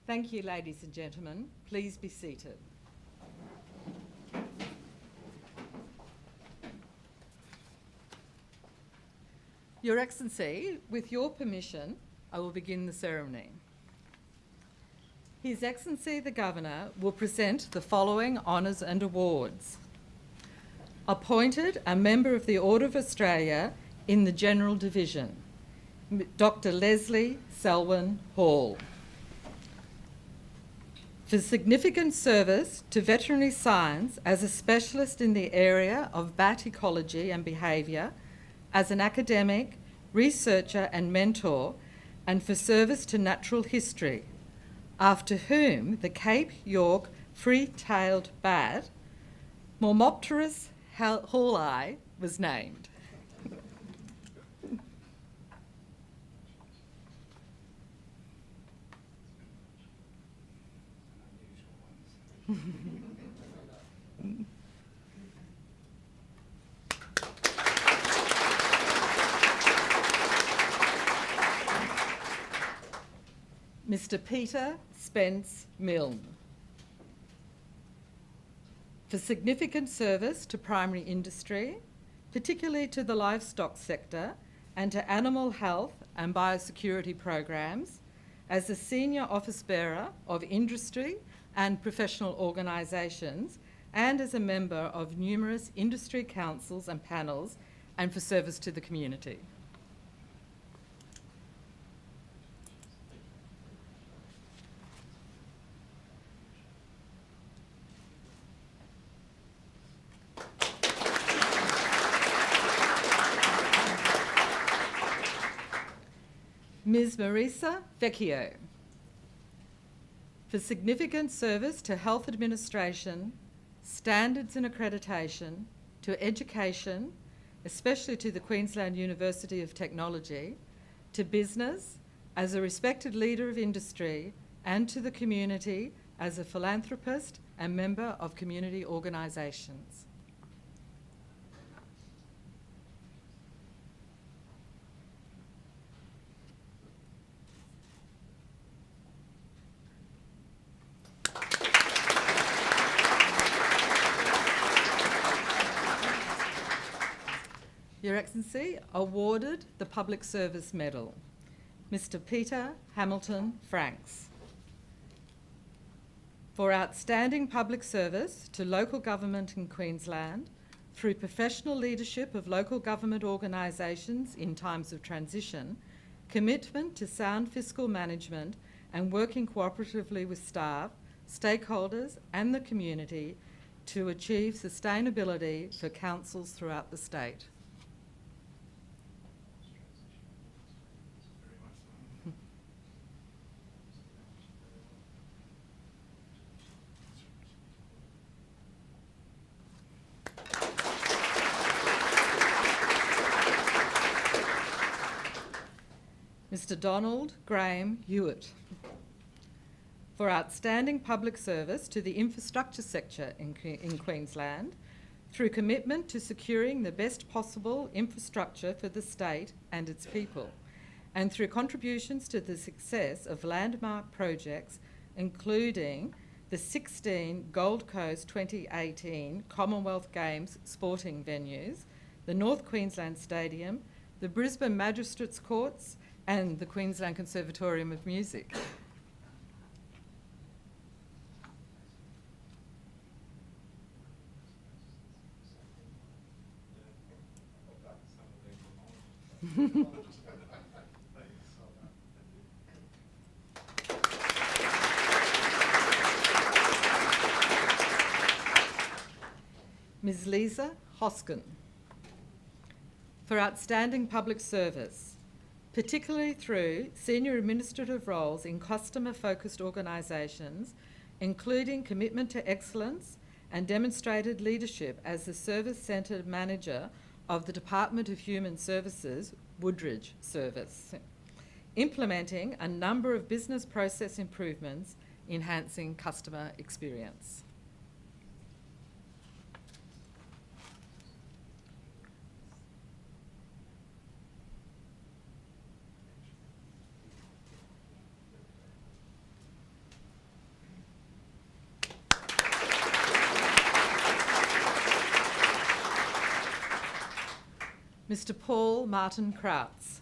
Thank you, ladies and gentlemen. Please be seated. Your Excellency, with your permission, I will begin the ceremony. His Excellency the Governor will present the following honours and awards. Appointed a Member of the Order of Australia in the General Division, Dr. Leslie Selwyn Hall. For significant service to veterinary science as a specialist in the area of bat ecology and behaviour, as an academic, researcher and mentor, and for service to natural history, after whom the Cape York free-tailed bat, Mormopterus hallei, was named. Mr. Peter Spence Milne. For significant service to primary industry, particularly to the livestock sector and to animal health and biosecurity programs, as a senior office bearer of industry and professional organisations, and as a member of numerous industry councils and panels, and for service to the community. Ms. Marisa Vecchio. For significant service to health administration, standards and accreditation, to education, especially to the Queensland University of Technology, to business as a respected leader of industry, and to the community as a philanthropist and member of community organisations. Your Excellency, awarded the Public Service Medal, Mr. Peter Hamilton Franks. For outstanding public service to local government in Queensland through professional leadership of local government organisations in times of transition, commitment to sound fiscal management and working cooperatively with staff, stakeholders and the community to achieve sustainability for councils throughout the state. Mr. Donald Graham Hewitt. For outstanding public service to the infrastructure sector in Queensland through commitment to securing the best possible infrastructure for the state and its people, and through contributions to the success of landmark projects including the 16 Gold Coast 2018 Commonwealth Games sporting venues, the North Queensland Stadium, the Brisbane Magistrates Courts and the Queensland Conservatorium of Music. Ms. Lisa Hoskin. For outstanding public service, particularly through senior administrative roles in customer-focused organisations, including commitment to excellence and demonstrated leadership as the service-centred manager of the Department of Human Services, Woodridge Service, implementing a number of business process improvements, enhancing customer experience. Mr. Paul Martin Krautz,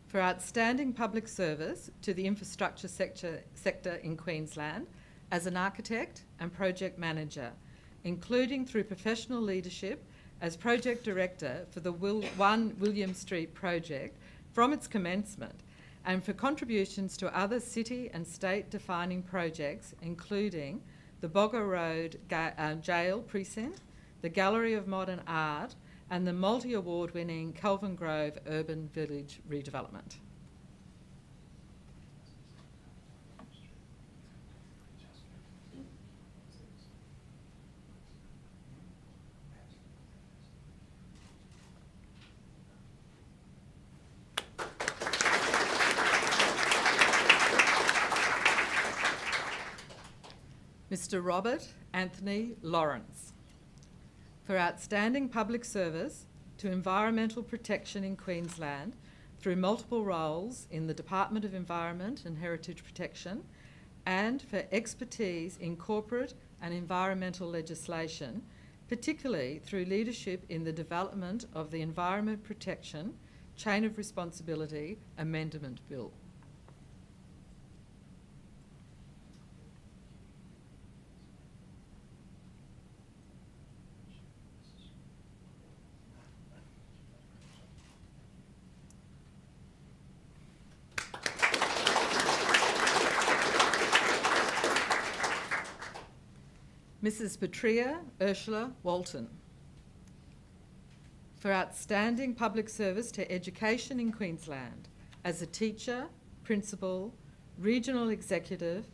for outstanding public service to the infrastructure sector in Queensland as an architect and project manager, including through professional leadership as project director for the 1 William Street project from its commencement, and for contributions to other city and state defining projects, including the Bogger Road Jail Precinct, the Gallery of Modern Art, and the multi-award winning Kelvin Grove Urban Village redevelopment. Mr. Robert Anthony Lawrence, for outstanding public service to environmental protection in Queensland through multiple roles in the Department of Environment and Heritage Protection, and for expertise in corporate and environmental legislation, particularly through leadership in the development of the Environment Protection Chain of Responsibility Amendment Bill. Mrs. Petria Ursula Walton, for outstanding public service to education in Queensland as a teacher, principal, regional executive,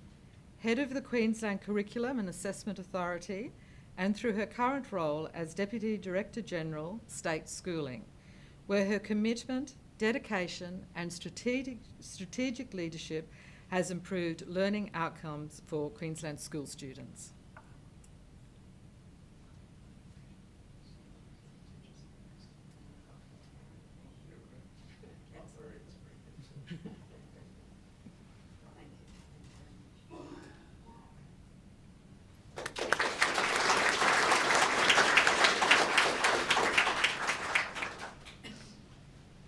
head of the Queensland Curriculum and Assessment Authority, and through her current role as Deputy Director General, State Schooling, where her commitment, dedication and strategic leadership has improved learning outcomes for Queensland school students.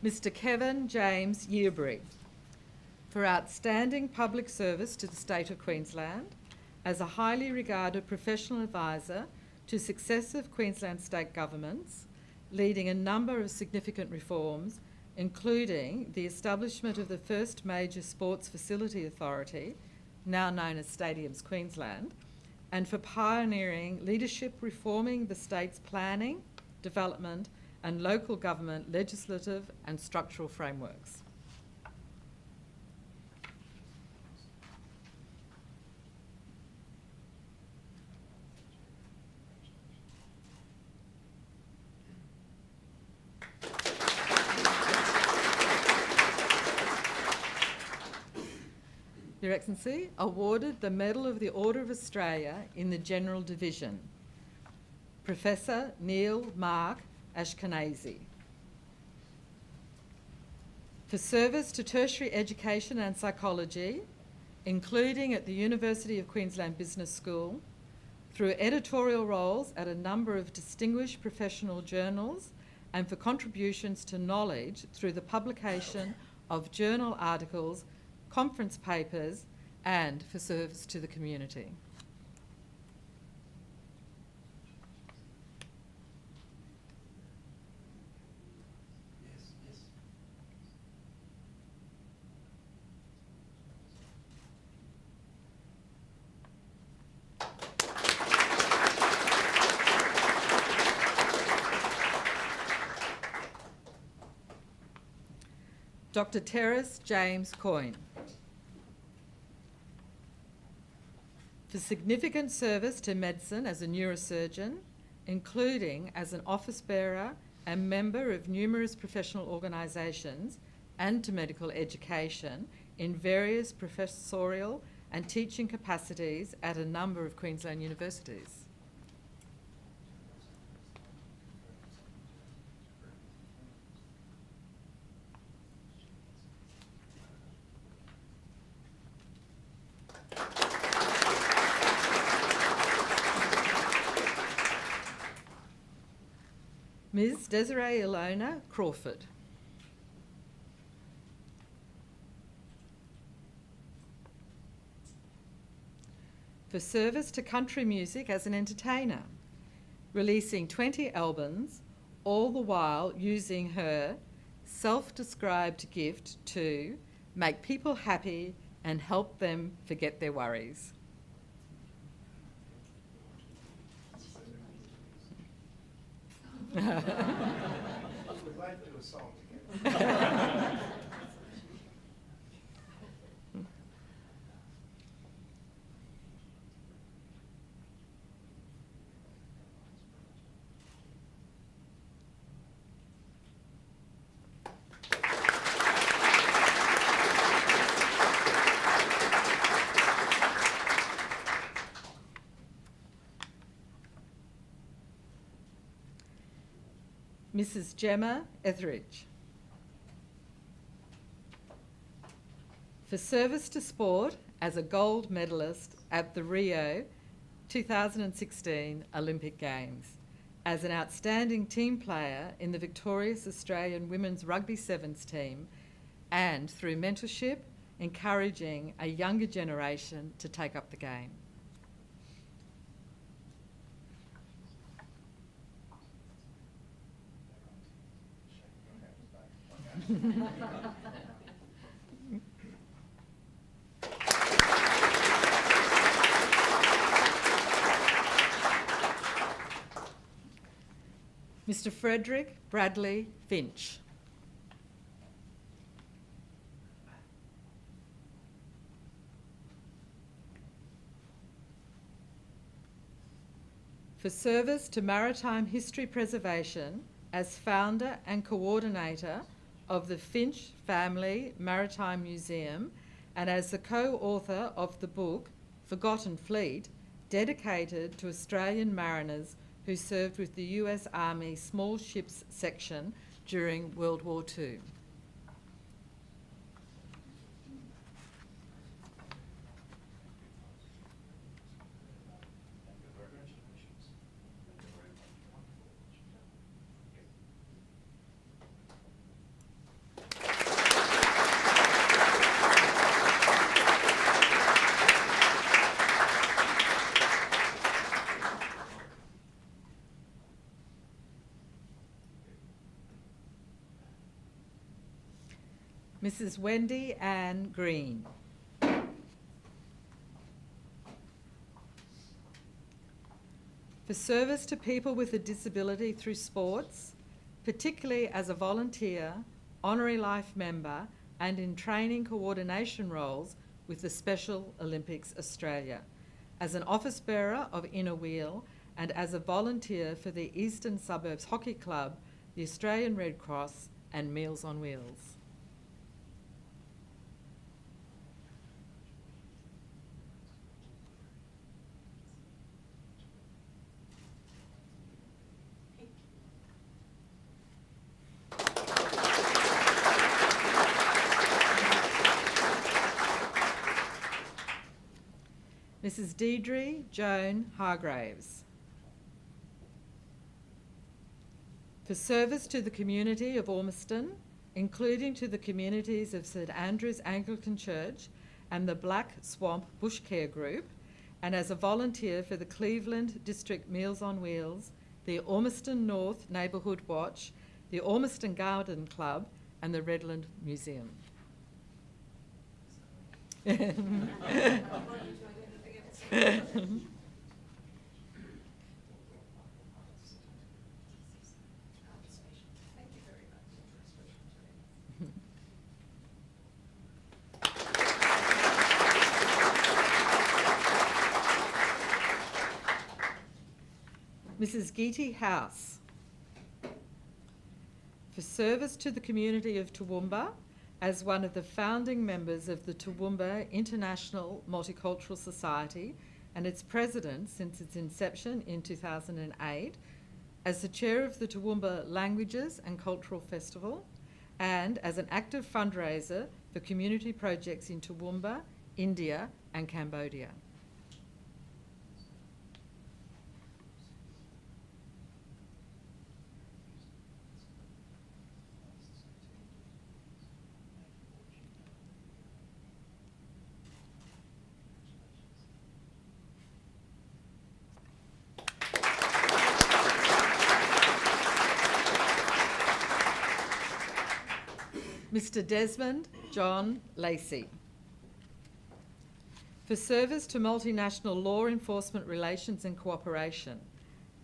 Mr. Kevin James Yearbury, for outstanding public service to the State of Queensland as a highly regarded professional advisor to successive Queensland state governments, leading a number of significant reforms, including the establishment of the first major sports facility authority, now known as Stadiums Queensland, and for pioneering leadership reforming the state's planning, development and local government legislative and structural frameworks. Your Excellency, awarded the Medal of the Order of Australia in the General Division, Professor Neil Mark Ashkenazi, for service to tertiary education and psychology, including at the University of Queensland Business School, through editorial roles at a number of distinguished professional journals, and for contributions to knowledge through the publication of journal articles, conference papers, and for service to the community. Dr. Terrace James Coyne, for significant service to medicine as a neurosurgeon, including as an office bearer and member of numerous professional organisations, and to medical education in various professorial and teaching capacities at a number of Queensland universities. Ms. Desiree Ilona Crawford. For service to country music as an entertainer, releasing 20 albums, all the while using her self-described gift to make people happy and help them forget their worries. We're glad to do a song together. Mrs. Gemma Etheridge. For service to sport as a gold medalist at the Rio 2016 Olympic Games, as an outstanding team player in the victorious Australian women's rugby sevens team, and through mentorship, encouraging a younger generation to take up the game. Mr. Frederick Bradley Finch. For service to maritime history preservation as founder and coordinator of the Finch Family Maritime Museum, and as the co-author of the book Forgotten Fleet, dedicated to Australian mariners who served with the US Army Small Ships Section during World War II. Mrs. Wendy Ann Green. For service to people with a disability through sports, particularly as a volunteer, honorary life member, and in training coordination roles with the Special Olympics Australia, as an office bearer of Inner Wheel, and as a volunteer for the Eastern Suburbs Hockey Club, the Australian Red Cross, and Meals on Wheels. Mrs. Deidre Joan Hargraves. For service to the community of Ormiston, including to the communities of St Andrew's Anglican Church and the Black Swamp Bush Care Group, and as a volunteer for the Cleveland District Meals on Wheels, the Ormiston North Neighbourhood Watch, the Ormiston Garden Club, and the Redland Museum. Mrs. Geety House. For service to the community of Toowoomba as one of the founding members of the Toowoomba International Multicultural Society and its president since its inception in 2008, as the chair of the Toowoomba Languages and Cultural Festival, and as an active fundraiser for community projects in Toowoomba, India and Cambodia. Mr. Desmond John Lacey. For service to multinational law enforcement relations and cooperation,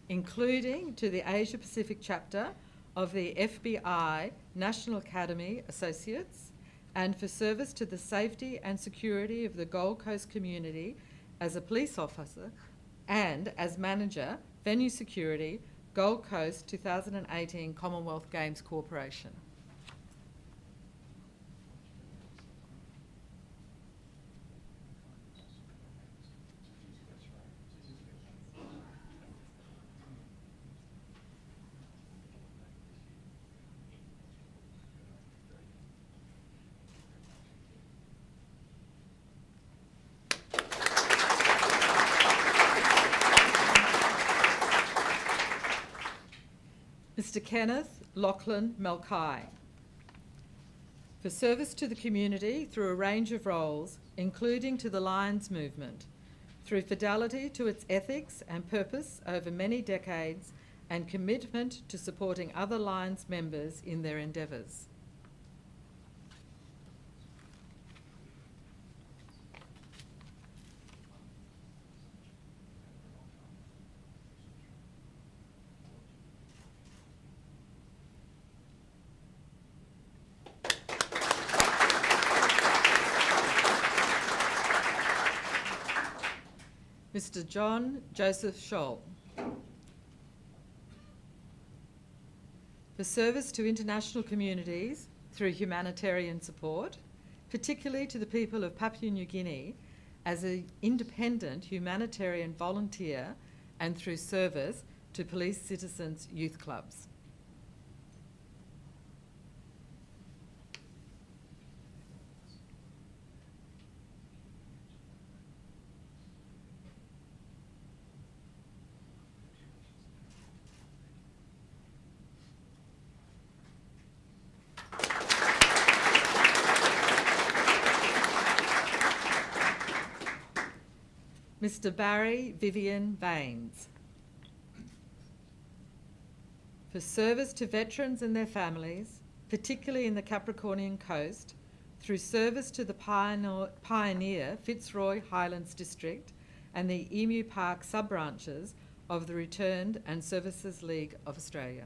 including to the Asia Pacific chapter of the FBI National Academy Associates, and for service to the safety and security of the Gold Coast community as a police officer and as manager, venue security, Gold Coast 2018 Commonwealth Games Corporation. Mr. Kenneth Lachlan Malkai. For service to the community through a range of roles, including to the Lions movement, through fidelity to its ethics and purpose over many decades, and commitment to supporting other Lions members in their endeavours. Mr. John Joseph Scholl. For service to international communities through humanitarian support, particularly to the people of Papua New Guinea as an independent humanitarian volunteer and through service to police citizens' youth clubs. Mr. Barry Vivian Baines. For service to veterans and their families, particularly in the Capricornian Coast, through service to the pioneer Fitzroy Highlands District and the Emu Park sub-branches of the Returned and Services League of Australia.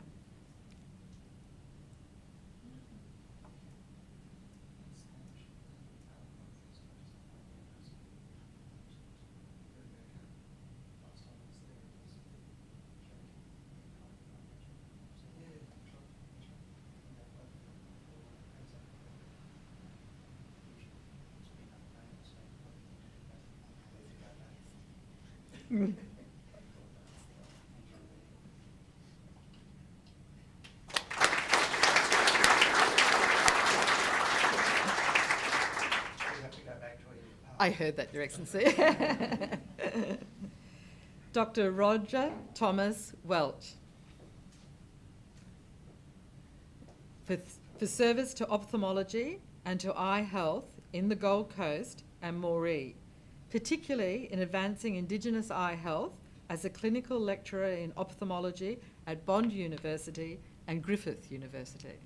I heard that, Your Excellency. Dr. Roger Thomas Welch. For service to ophthalmology and to eye health in the Gold Coast and Moree, particularly in advancing Indigenous eye health as a clinical lecturer in ophthalmology at Bond University and Griffith University.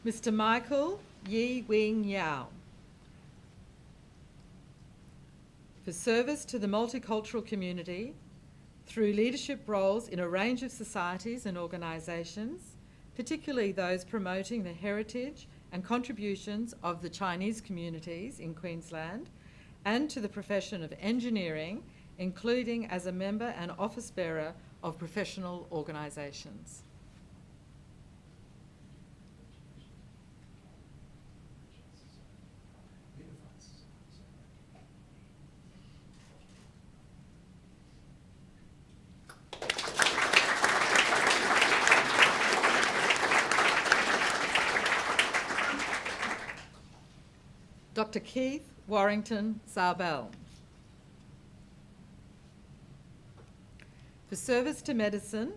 Mr. Michael Yi Wing Yao. For service to the multicultural community through leadership roles in a range of societies and organisations, particularly those promoting the heritage and contributions of the Chinese communities in Queensland, and to the profession of engineering, including as a member and office bearer of professional organisations. Dr. Keith Warrington Sarbell. for service to medicine,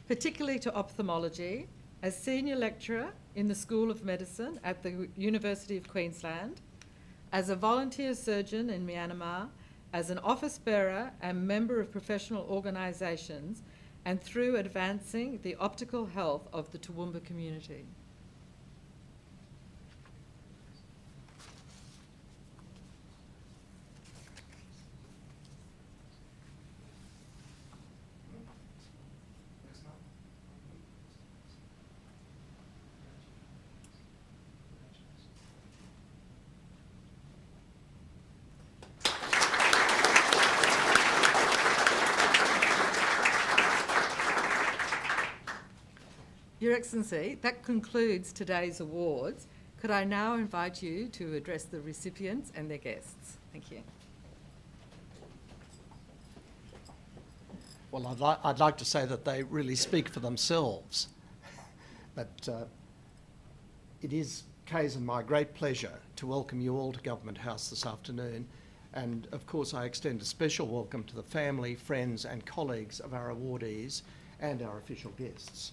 particularly to ophthalmology, as Senior Lecturer in the School of Medicine at the University of Queensland, as a volunteer surgeon in Myanmar, as an office bearer and member of professional organisations, and through advancing the optical health of the Toowoomba community. Your Excellency, that concludes today's awards. Could I now invite you to address the recipients and their guests? Thank you. Well, I'd like to say that they really speak for themselves. But it is, Kay's and my great pleasure to welcome you all to Government House this afternoon. And of course, I extend a special welcome to the family, friends and colleagues of our awardees and our official guests.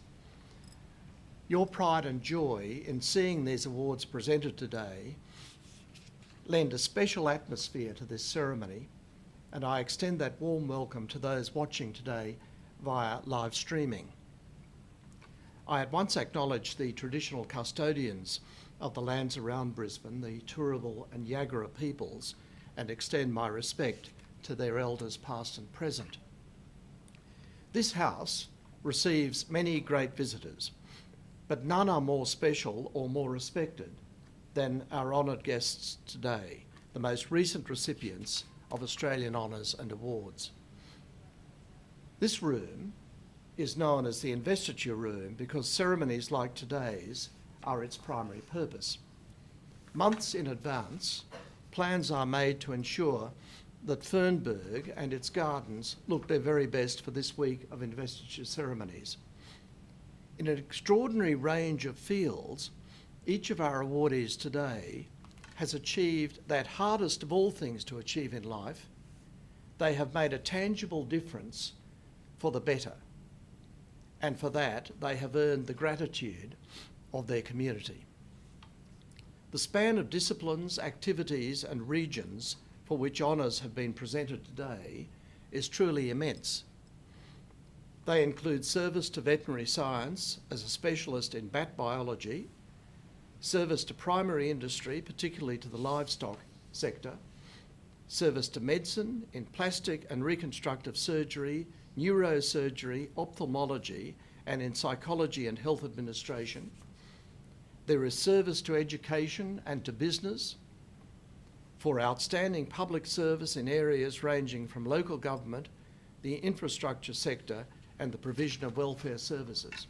Your pride and joy in seeing these awards presented today lend a special atmosphere to this ceremony, and I extend that warm welcome to those watching today via live streaming. I at once acknowledge the traditional custodians of the lands around Brisbane, the Turrbal and Yagara peoples, and extend my respect to their elders past and present. This house receives many great visitors, but none are more special or more respected than our honoured guests today, the most recent recipients of Australian honours and awards. This room is known as the Investiture room because ceremonies like today's are its primary purpose. Months in advance, plans are made to ensure that Fernberg and its gardens look their very best for this week of investiture ceremonies. In an extraordinary range of fields, each of our awardees today has achieved that hardest of all things to achieve in life. They have made a tangible difference for the better, and for that they have earned the gratitude of their community. The span of disciplines, activities and regions for which honours have been presented today is truly immense. They include service to veterinary science as a specialist in bat biology, service to primary industry, particularly to the livestock sector, service to medicine in plastic and reconstructive surgery, neurosurgery, ophthalmology, and in psychology and health administration. There is service to education and to business, for outstanding public service in areas ranging from local government, the infrastructure sector, and the provision of welfare services.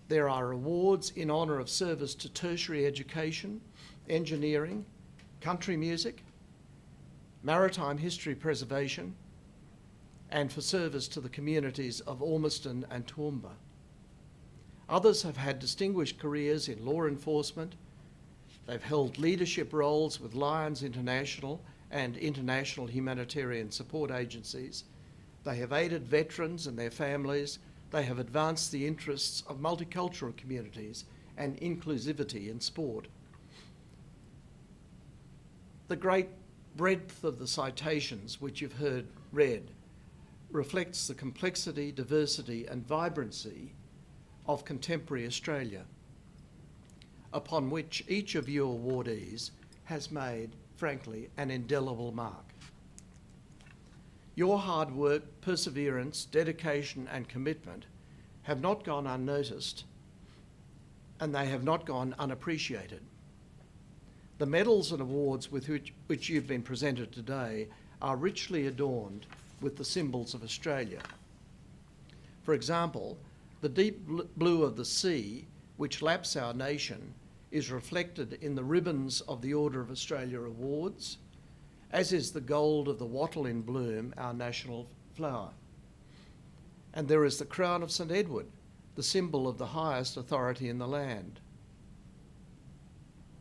There are awards in honour of service to tertiary education, engineering, country music, maritime history preservation, and for service to the communities of Ormiston and Toowoomba. Others have had distinguished careers in law enforcement. They've held leadership roles with Lions International and international humanitarian support agencies. They have aided veterans and their families. They have advanced the interests of multicultural communities and inclusivity in sport. The great breadth of the citations which you've heard read reflects the complexity, diversity and vibrancy of contemporary Australia, upon which each of you awardees has made, frankly, an indelible mark. Your hard work, perseverance, dedication and commitment have not gone unnoticed, and they have not gone unappreciated. The medals and awards with which you've been presented today are richly adorned with the symbols of Australia. For example, the deep blue of the sea, which laps our nation, is reflected in the ribbons of the Order of Australia awards, as is the gold of the wattle in bloom, our national flower. And there is the crown of St Edward, the symbol of the highest authority in the land.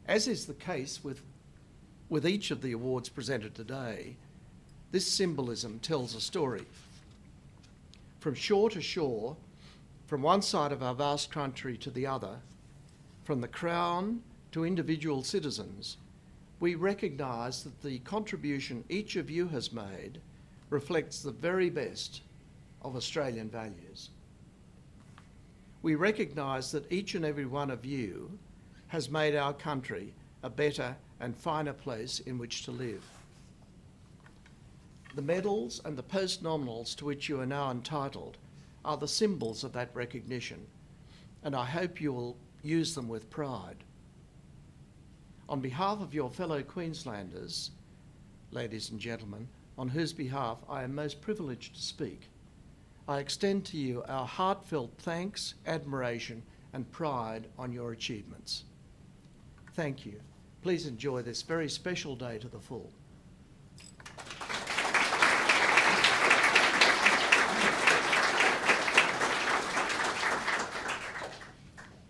As is the case with each of the awards presented today, this symbolism tells a story. from shore to shore, from one side of our vast country to the other, from the Crown to individual citizens, we recognise that the contribution each of you has made reflects the very best of Australian values. We recognise that each and every one of you has made our country a better and finer place in which to live. The medals and the post-nominals to which you are now entitled are the symbols of that recognition, and I hope you will use them with pride. On behalf of your fellow Queenslanders, ladies and gentlemen, on whose behalf I am most privileged to speak, I extend to you our heartfelt thanks, admiration and pride on your achievements. Thank you. Please enjoy this very special day to the full.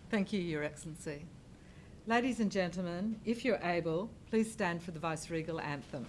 Thank you, Your Excellency. Ladies and gentlemen, if you're able, please stand for the Viceregal anthem.